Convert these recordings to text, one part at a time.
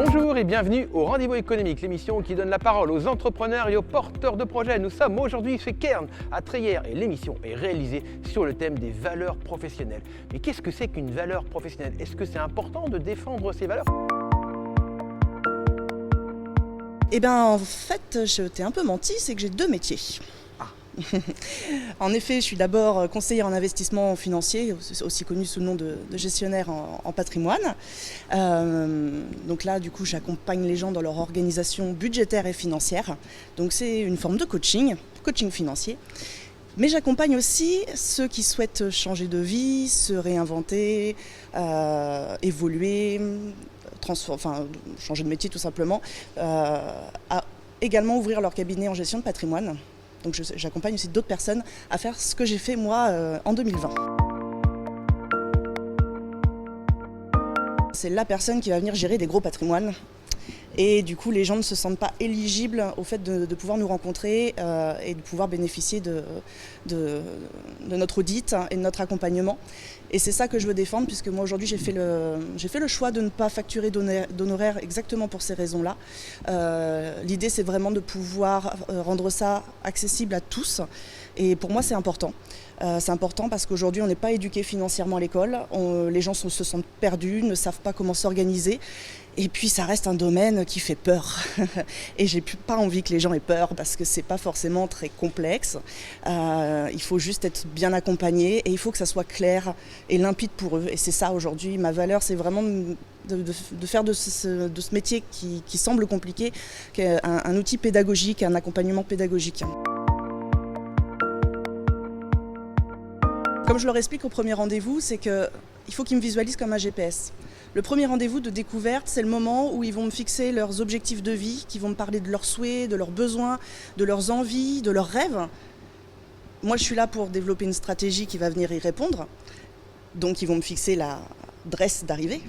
Bonjour et bienvenue au Rendez-vous économique, l'émission qui donne la parole aux entrepreneurs et aux porteurs de projets. Nous sommes aujourd'hui chez Kern à Treyère et l'émission est réalisée sur le thème des valeurs professionnelles. Mais qu'est-ce que c'est qu'une valeur professionnelle? Est-ce que c'est important de défendre ces valeurs? Eh bien, en fait, je t'ai un peu menti, c'est que j'ai deux métiers. En effet, je suis d'abord conseillère en investissement financier, aussi connue sous le nom de gestionnaire en patrimoine. Donc là, du coup, j'accompagne les gens dans leur organisation budgétaire et financière. Donc c'est une forme de coaching financier. Mais j'accompagne aussi ceux qui souhaitent changer de vie, se réinventer, évoluer, changer de métier tout simplement, à également ouvrir leur cabinet en gestion de patrimoine. Donc j'accompagne aussi d'autres personnes à faire ce que j'ai fait moi en 2020. C'est la personne qui va venir gérer des gros patrimoines. Et du coup, les gens ne se sentent pas éligibles au fait de pouvoir nous rencontrer et de pouvoir bénéficier de notre audit et de notre accompagnement. Et c'est ça que je veux défendre, puisque moi aujourd'hui j'ai fait le choix de ne pas facturer d'honoraires exactement pour ces raisons-là. L'idée c'est vraiment de pouvoir rendre ça accessible à tous. Et pour moi c'est important. C'est important parce qu'aujourd'hui on n'est pas éduqué financièrement à l'école. Les gens se sentent perdus, ne savent pas comment s'organiser. Et puis ça reste un domaine qui fait peur. Et j'ai pas envie que les gens aient peur parce que c'est pas forcément très complexe. Il faut juste être bien accompagné et il faut que ça soit clair et limpide pour eux. Et c'est ça aujourd'hui, ma valeur, c'est vraiment de faire de ce métier qui semble compliqué un outil pédagogique, un accompagnement pédagogique. Comme je leur explique au premier rendez-vous, c'est qu'il faut qu'ils me visualisent comme un GPS. Le premier rendez-vous de découverte, c'est le moment où ils vont me fixer leurs objectifs de vie, qui vont me parler de leurs souhaits, de leurs besoins, de leurs envies, de leurs rêves. Moi, je suis là pour développer une stratégie qui va venir y répondre. Donc, ils vont me fixer l'adresse d'arrivée.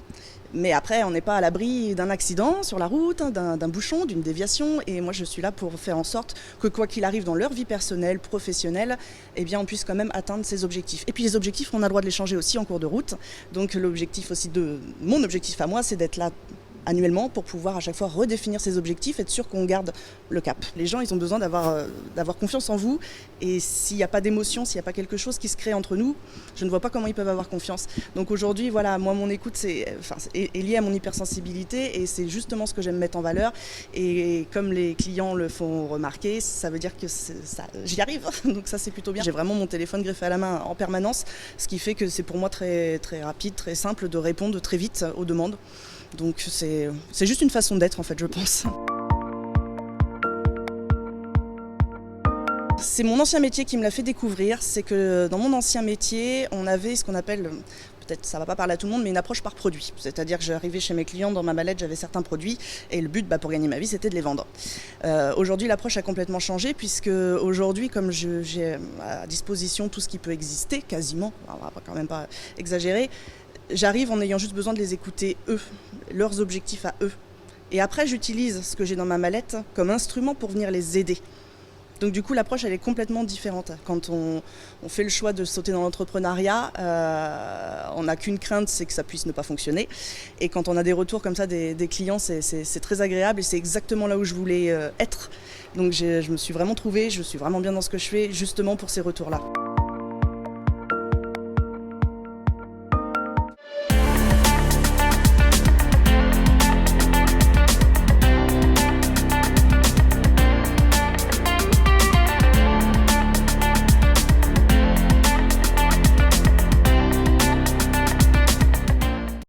Mais après, on n'est pas à l'abri d'un accident sur la route, d'un bouchon, d'une déviation. Et moi, je suis là pour faire en sorte que quoi qu'il arrive dans leur vie personnelle, professionnelle, eh bien, on puisse quand même atteindre ces objectifs. Et puis les objectifs, on a le droit de les changer aussi en cours de route. Donc mon objectif à moi, c'est d'être là annuellement pour pouvoir à chaque fois redéfinir ses objectifs, être sûr qu'on garde le cap. Les gens, ils ont besoin d'avoir confiance en vous et s'il n'y a pas d'émotion, s'il n'y a pas quelque chose qui se crée entre nous, je ne vois pas comment ils peuvent avoir confiance. Donc aujourd'hui, voilà, moi mon écoute est liée à mon hypersensibilité et c'est justement ce que j'aime mettre en valeur et comme les clients le font remarquer, ça veut dire que j'y arrive, donc ça c'est plutôt bien. J'ai vraiment mon téléphone greffé à la main en permanence, ce qui fait que c'est pour moi très, très rapide, très simple de répondre très vite aux demandes. Donc c'est juste une façon d'être en fait, je pense. C'est mon ancien métier qui me l'a fait découvrir, c'est que dans mon ancien métier, on avait ce qu'on appelle, peut-être ça ne va pas parler à tout le monde, mais une approche par produit. C'est-à-dire que j'arrivais chez mes clients, dans ma mallette, j'avais certains produits et le but pour gagner ma vie, c'était de les vendre. Aujourd'hui, l'approche a complètement changé puisque aujourd'hui, comme j'ai à disposition tout ce qui peut exister, quasiment, on va quand même pas exagérer, j'arrive en ayant juste besoin de les écouter eux, leurs objectifs à eux. Et après, j'utilise ce que j'ai dans ma mallette comme instrument pour venir les aider. Donc du coup, l'approche, elle est complètement différente. Quand on fait le choix de sauter dans l'entrepreneuriat, on n'a qu'une crainte, c'est que ça puisse ne pas fonctionner. Et quand on a des retours comme ça des clients, c'est très agréable et c'est exactement là où je voulais être. Donc je me suis vraiment trouvée, je suis vraiment bien dans ce que je fais, justement pour ces retours-là.